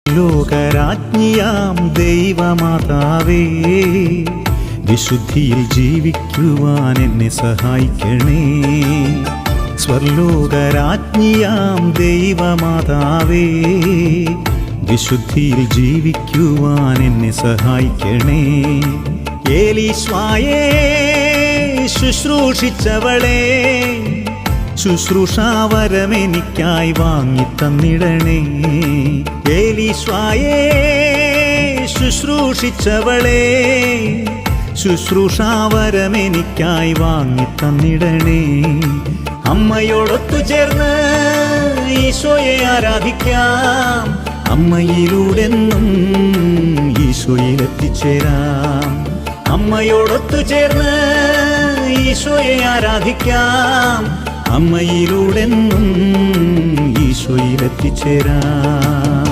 ലോകരാജ്ഞിയാം ദൈവമാതാവേ, വിശുദ്ധിയിൽ ജീവിക്കുവാൻ എന്നെ സഹായിക്കണേ. സ്വർലോകരാജ്ഞിയാം ദൈവമാതാവേ, വിശുദ്ധിയിൽ ജീവിക്കുവാൻ എന്നെ സഹായിക്കണേ. ഏലീശ്വായേ ശുശ്രൂഷിച്ചവളെ, ശുശ്രൂഷാവരമെനിക്കായി വാങ്ങിത്തന്നിടണേ. ഏലീശ്വായേ ശുശ്രൂഷിച്ചവളെ, ശുശ്രൂഷാവരമെനിക്കായി വാങ്ങിത്തന്നിടണേ. അമ്മയോടൊത്തു ചേർന്ന് ഈശോയെ ആരാധിക്കാം, അമ്മയിലൂടെന്നും ഈശോയിലെത്തിച്ചേരാം. അമ്മയോടൊത്തു ചേർന്ന് ഈശോയെ ആരാധിക്കാം, അമ്മയിലൂടെന്നും ഈശോയിലെത്തിച്ചേരാം.